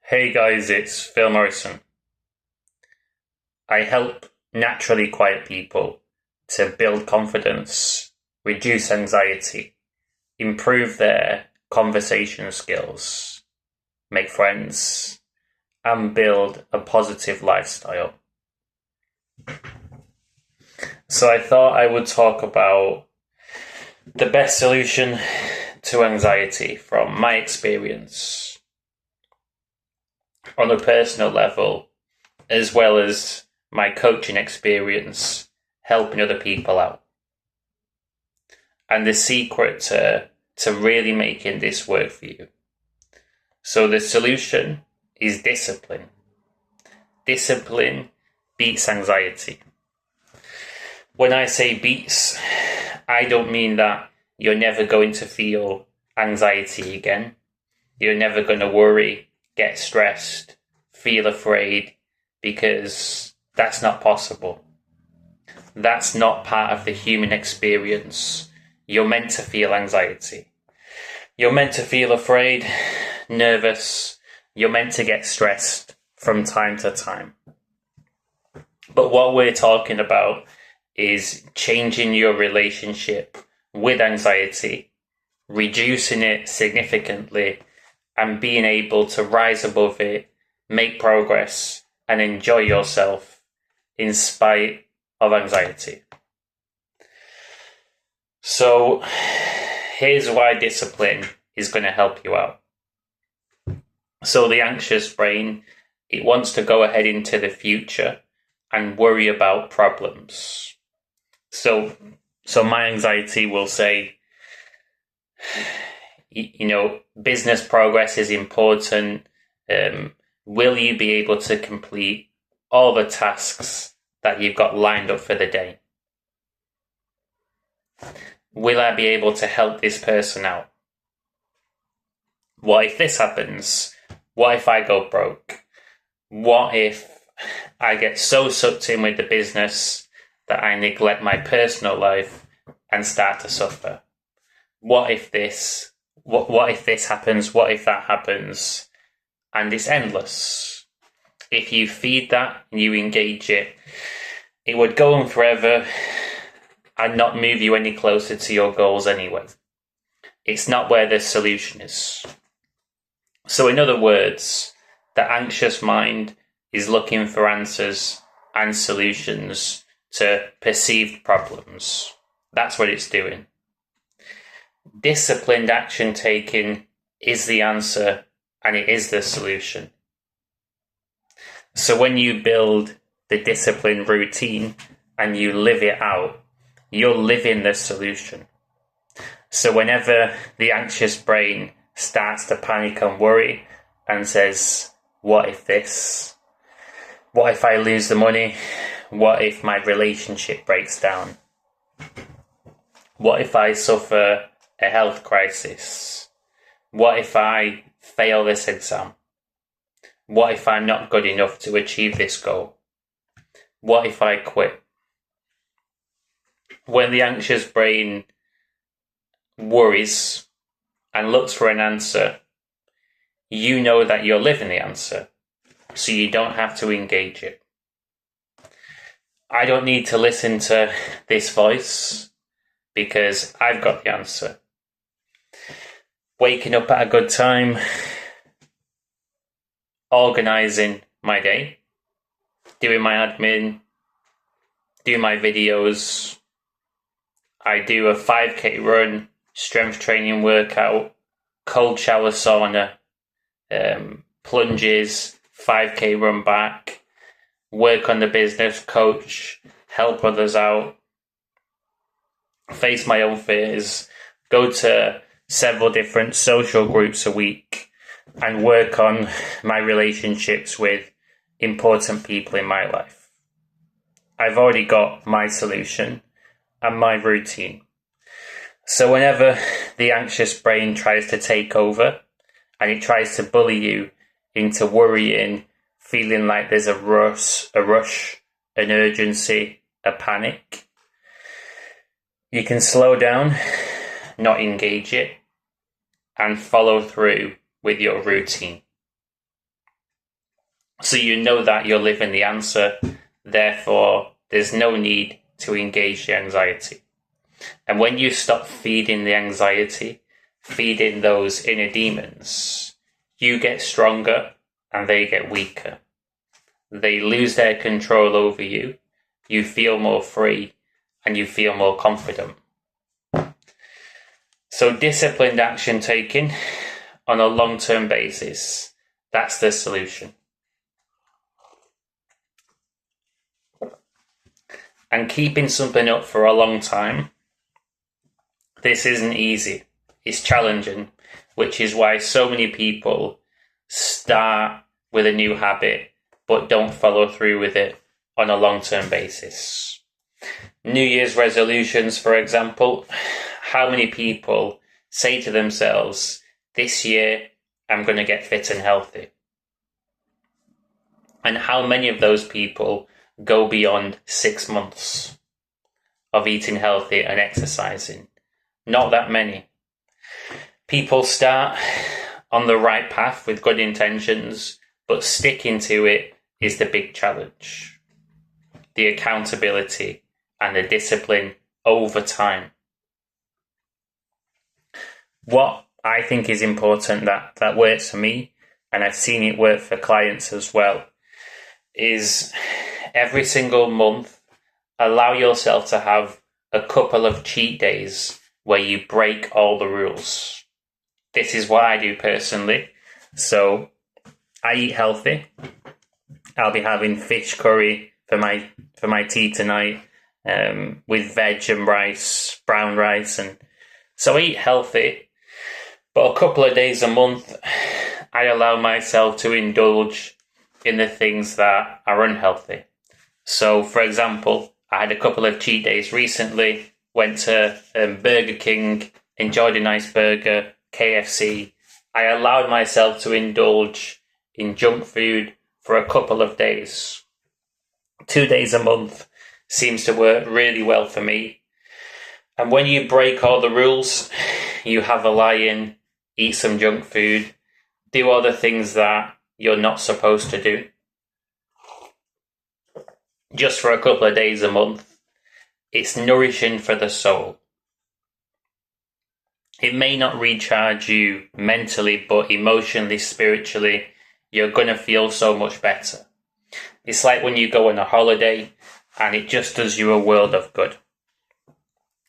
Hey guys, it's Phil Morrison. I help naturally quiet people to build confidence, reduce anxiety, improve their conversation skills, make friends, and build a positive lifestyle. So I thought I would talk about the best solution to anxiety from my experience on a personal level, as well as my coaching experience helping other people out. And the secret to really making this work for you. So the solution is discipline. Discipline beats anxiety. When I say beats, I don't mean that you're never going to feel anxiety again. You're never going to worry, get stressed, feel afraid, because that's not possible. That's not part of the human experience. You're meant to feel anxiety. You're meant to feel afraid, nervous. You're meant to get stressed from time to time. But what we're talking about is changing your relationship with anxiety, reducing it significantly, and being able to rise above it, make progress, and enjoy yourself in spite of anxiety. So here's why discipline is going to help you out. So the anxious brain, it wants to go ahead into the future and worry about problems. So my anxiety will say, business progress is important. Will you be able to complete all the tasks that you've got lined up for the day? Will I be able to help this person out? What if this happens? What if I go broke? What if I get so sucked in with the business that I neglect my personal life and start to suffer? What if this? What if this happens? What if that happens? And it's endless. If you feed that and you engage it, it would go on forever and not move you any closer to your goals anyway. It's not where the solution is. So in other words, the anxious mind is looking for answers and solutions to perceived problems. That's what it's doing. Disciplined action taking is the answer, and it is the solution. So when you build the disciplined routine and you live it out, you're living the solution. So whenever the anxious brain starts to panic and worry and says, what if this? What if I lose the money? What if my relationship breaks down? What if I suffer a health crisis? What if I fail this exam? What if I'm not good enough to achieve this goal? What if I quit? When the anxious brain worries and looks for an answer, you know that you're living the answer, so you don't have to engage it. I don't need to listen to this voice because I've got the answer. Waking up at a good time, organising my day, doing my admin, doing my videos. I do a 5K run, strength training workout, cold shower sauna, plunges, 5K run back, work on the business, coach, help others out, face my own fears, go to several different social groups a week, and work on my relationships with important people in my life. I've already got my solution and my routine. So whenever the anxious brain tries to take over and it tries to bully you into worrying, feeling like there's a rush, an urgency, a panic, you can slow down, not engage it, and follow through with your routine. So you know that you're living the answer, therefore there's no need to engage the anxiety. And when you stop feeding the anxiety, feeding those inner demons, you get stronger and they get weaker. They lose their control over you, you feel more free, and you feel more confident. So disciplined action taken on a long-term basis, that's the solution. And keeping something up for a long time, this isn't easy. It's challenging, which is why so many people start with a new habit but don't follow through with it on a long-term basis. New Year's resolutions, for example, how many people say to themselves, this year I'm going to get fit and healthy? And how many of those people go beyond 6 months of eating healthy and exercising? Not that many. People start on the right path with good intentions, but sticking to it is the big challenge. The accountability and the discipline over time. What I think is important that works for me, and I've seen it work for clients as well, is every single month, allow yourself to have a couple of cheat days where you break all the rules. This is what I do personally. So I eat healthy. I'll be having fish curry for my tea tonight, with veg and rice, brown rice, and so I eat healthy. But a couple of days a month, I allow myself to indulge in the things that are unhealthy. So, for example, I had a couple of cheat days recently, went to Burger King, enjoyed a nice burger, KFC. I allowed myself to indulge in junk food for a couple of days. 2 days a month seems to work really well for me. And when you break all the rules, you have a lie-in, eat some junk food, do all the things that you're not supposed to do, just for a couple of days a month, it's nourishing for the soul. It may not recharge you mentally, but emotionally, spiritually, you're going to feel so much better. It's like when you go on a holiday and it just does you a world of good.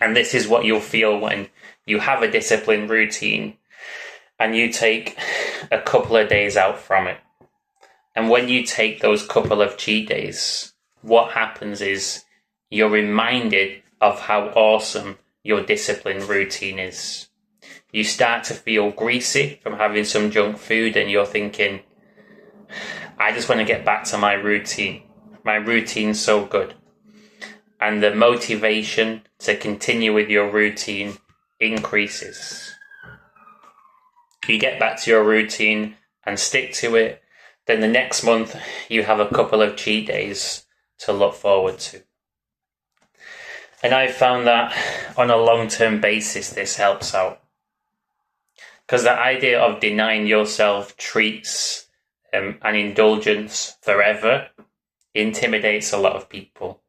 And this is what you'll feel when you have a disciplined routine and you take a couple of days out from it. And when you take those couple of cheat days, what happens is you're reminded of how awesome your disciplined routine is. You start to feel greasy from having some junk food and you're thinking, I just want to get back to my routine. My routine's so good. And the motivation to continue with your routine increases. You get back to your routine and stick to it, then the next month you have a couple of cheat days to look forward to. And I've found that on a long-term basis this helps out. Because the idea of denying yourself treats and indulgence forever intimidates a lot of people.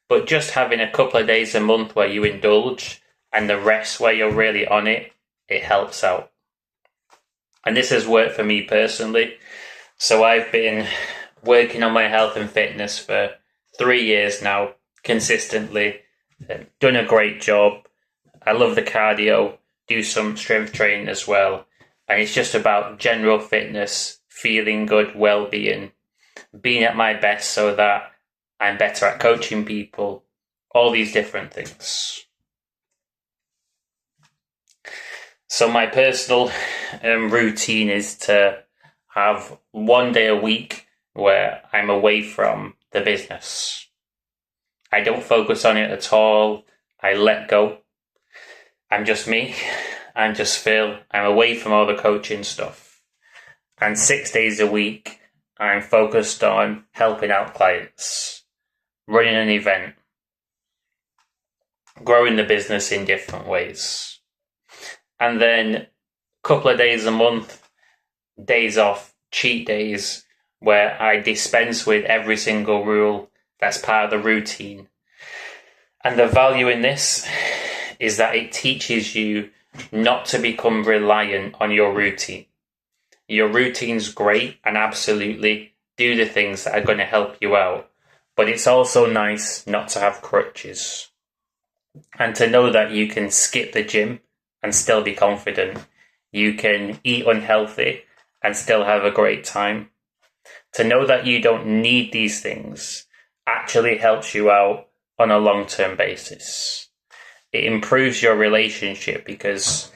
But just having a couple of days a month where you indulge and the rest where you're really on it, it helps out. And this has worked for me personally. So I've been working on my health and fitness for 3 years now, consistently. Done a great job. I love the cardio, do some strength training as well. And it's just about general fitness, feeling good, well-being, being at my best so that I'm better at coaching people, all these different things. So my personal routine is to have 1 day a week where I'm away from the business. I don't focus on it at all. I let go. I'm just me. I'm just Phil. I'm away from all the coaching stuff. And 6 days a week, I'm focused on helping out clients, running an event, growing the business in different ways. And then a couple of days a month, days off, cheat days, where I dispense with every single rule that's part of the routine. And the value in this is that it teaches you not to become reliant on your routine. Your routine's great, and absolutely do the things that are going to help you out. But it's also nice not to have crutches. And to know that you can skip the gym and still be confident. You can eat unhealthy and still have a great time. To know that you don't need these things actually helps you out on a long-term basis. It improves your relationship because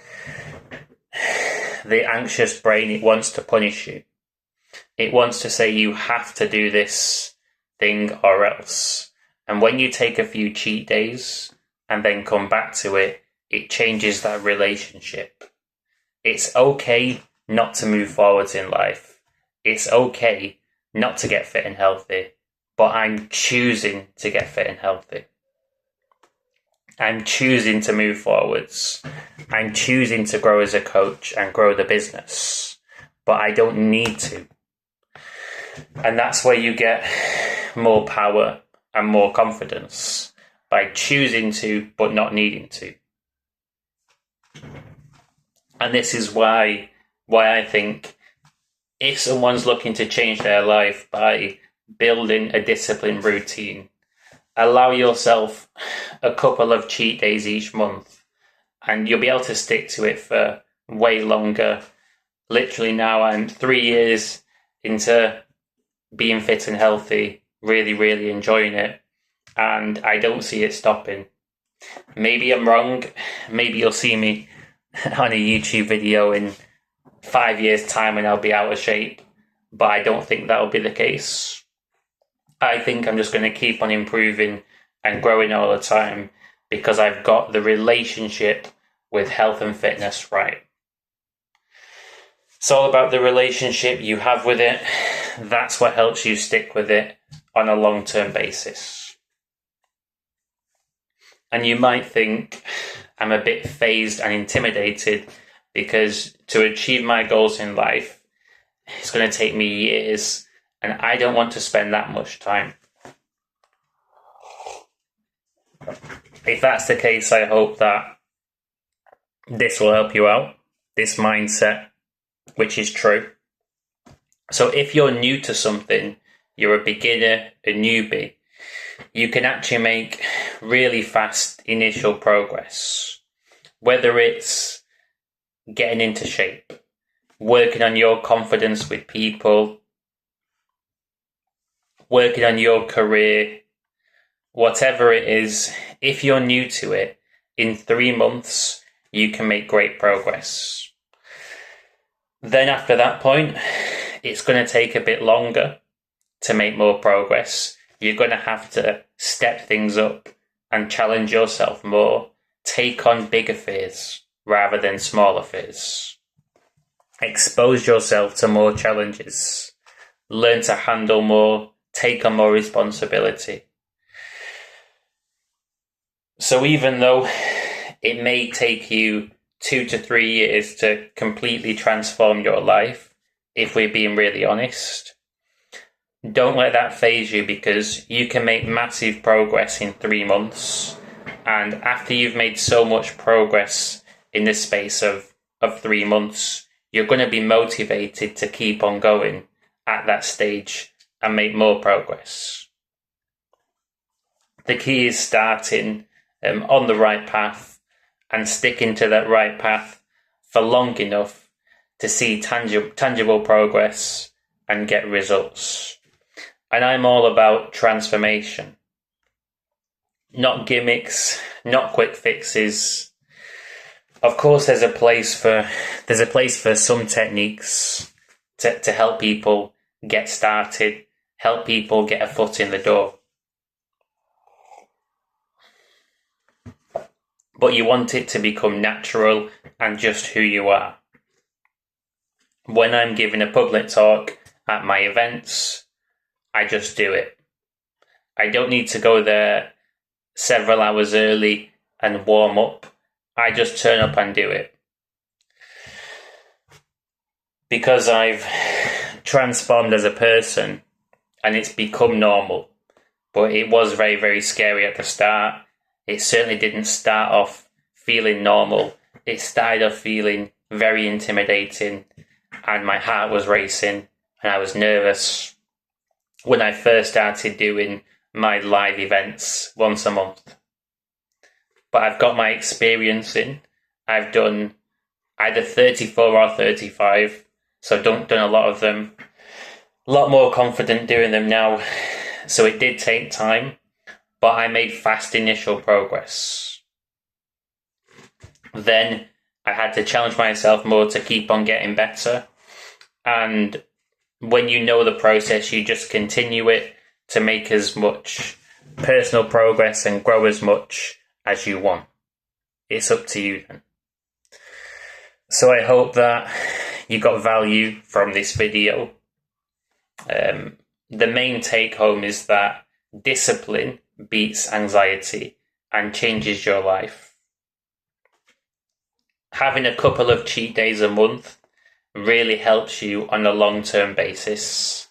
the anxious brain, it wants to punish you. It wants to say you have to do this thing or else. And when you take a few cheat days and then come back to it, it changes that relationship. It's okay not to move forwards in life. It's okay not to get fit and healthy, but I'm choosing to get fit and healthy. I'm choosing to move forwards. I'm choosing to grow as a coach and grow the business, but I don't need to. And that's where you get more power and more confidence, by choosing to, but not needing to. And this is why I think if someone's looking to change their life by building a disciplined routine, allow yourself a couple of cheat days each month and you'll be able to stick to it for way longer. Literally now I'm 3 years into being fit and healthy, really, really enjoying it, and I don't see it stopping. Maybe I'm wrong. Maybe you'll see me on a YouTube video in 5 years' time and I'll be out of shape, but I don't think that'll be the case. I think I'm just going to keep on improving and growing all the time because I've got the relationship with health and fitness right. It's all about the relationship you have with it. That's what helps you stick with it on a long-term basis. And you might think I'm a bit phased and intimidated because to achieve my goals in life, it's going to take me years, and I don't want to spend that much time. If that's the case, I hope that this will help you out, this mindset, which is true. So if you're new to something, you're a beginner, a newbie, you can actually make really fast initial progress. Whether it's getting into shape, working on your confidence with people, working on your career, whatever it is, if you're new to it, in 3 months, you can make great progress. Then after that point, it's going to take a bit longer to make more progress. You're going to have to step things up and challenge yourself more. Take on bigger fears rather than smaller fears. Expose yourself to more challenges. Learn to handle more. Take on more responsibility. So even though it may take you 2 to 3 years to completely transform your life, if we're being really honest, don't let that phase you, because you can make massive progress in 3 months. And after you've made so much progress in the space of 3 months, you're going to be motivated to keep on going at that stage and make more progress. The key is starting on the right path and sticking to that right path for long enough to see tangible progress and get results. And I'm all about transformation. Not gimmicks, not quick fixes. Of course, there's a place for some techniques to help people get started, help people get a foot in the door. But you want it to become natural and just who you are. When I'm giving a public talk at my events, I just do it. I don't need to go there several hours early and warm up. I just turn up and do it. Because I've transformed as a person, and it's become normal. But it was very, very scary at the start. It certainly didn't start off feeling normal. It started off feeling very intimidating, and my heart was racing, and I was nervous when I first started doing my live events once a month. But I've got my experience in. I've done either 34 or 35, so I've done a lot of them. A lot more confident doing them now. So it did take time, but I made fast initial progress. Then I had to challenge myself more to keep on getting better. And when you know the process, you just continue it to make as much personal progress and grow as much as you want. It's up to you then. So I hope that you got value from this video. The main take home is that discipline beats anxiety and changes your life. Having a couple of cheat days a month really helps you on a long-term basis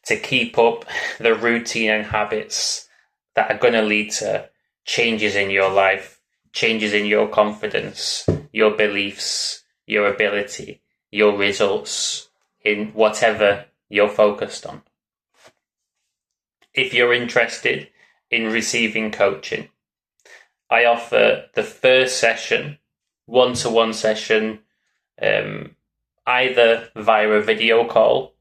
to keep up the routine and habits that are going to lead to changes in your life, changes in your confidence, your beliefs, your ability, your results in whatever you're focused on. If you're interested in receiving coaching, I offer the first session, one-to-one session, either via a video call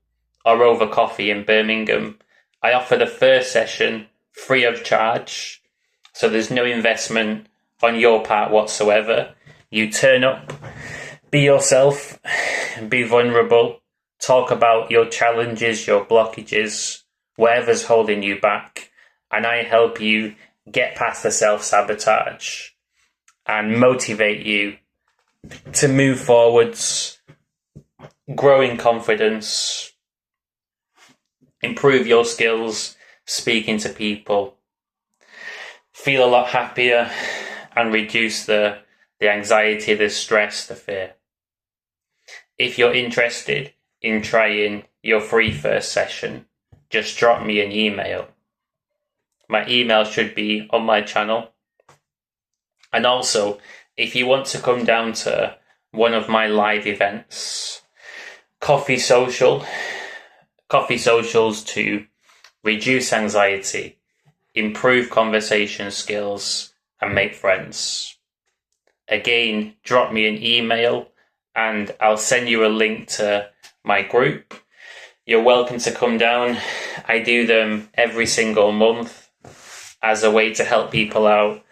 or over coffee in Birmingham. I offer the first session free of charge, so there's no investment on your part whatsoever. You turn up, be yourself, be vulnerable, talk about your challenges, your blockages, whatever's holding you back, and I help you get past the self-sabotage and motivate you to move forwards, grow in confidence, improve your skills, speaking to people, feel a lot happier, and reduce the anxiety, the stress, the fear. If you're interested in trying your free first session, just drop me an email. My email should be on my channel. And also, if you want to come down to one of my live events, coffee socials to reduce anxiety, improve conversation skills, and make friends. Again, drop me an email and I'll send you a link to my group. You're welcome to come down. I do them every single month as a way to help people out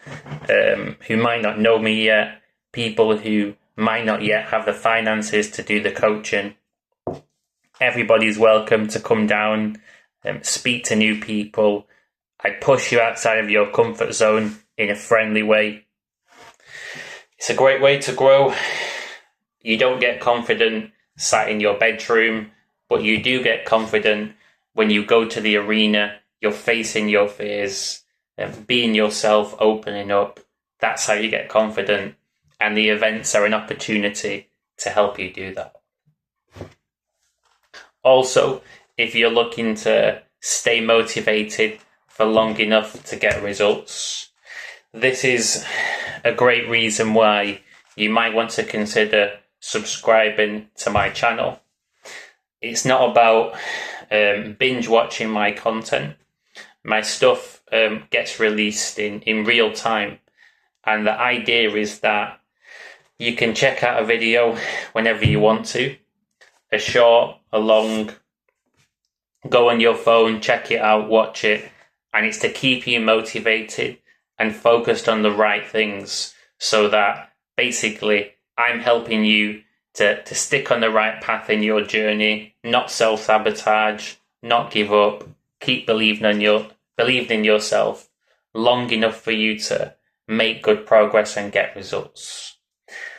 who might not know me yet, people who might not yet have the finances to do the coaching. Everybody's welcome to come down, speak to new people. I push you outside of your comfort zone in a friendly way. It's a great way to grow. You don't get confident sat in your bedroom, but you do get confident when you go to the arena, you're facing your fears, being yourself, opening up. That's how you get confident. And the events are an opportunity to help you do that. Also, if you're looking to stay motivated for long enough to get results, this is a great reason why you might want to consider subscribing to my channel. It's not about binge watching my content. My stuff gets released in real time, and the idea is that you can check out a video whenever you want to, a short, a long, go on your phone, check it out, watch it, and it's to keep you motivated and focused on the right things, so that basically I'm helping you to stick on the right path in your journey, not self-sabotage, not give up, keep believing in yourself long enough for you to make good progress and get results.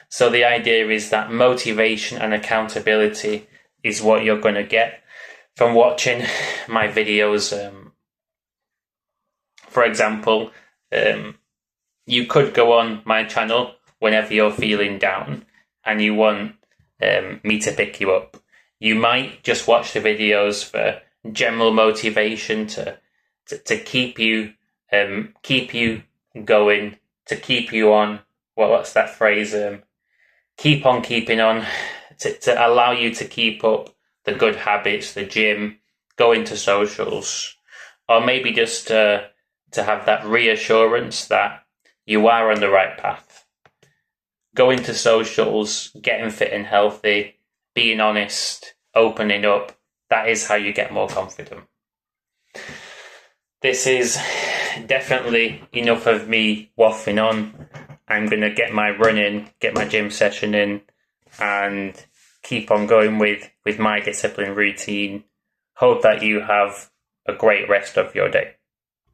So the idea is that motivation and accountability is what you're going to get from watching my videos. For example, you could go on my channel whenever you're feeling down and you want me to pick you up. You might just watch the videos for general motivation to keep you going, to keep you on. What's that phrase? Keep on keeping on, to allow you to keep up the good habits, the gym, going to socials, or maybe just to have that reassurance that you are on the right path. Going to socials, getting fit and healthy, being honest, opening up, that is how you get more confident. This is definitely enough of me waffling on. I'm going to get my run in, get my gym session in, and keep on going with my discipline routine. Hope that you have a great rest of your day.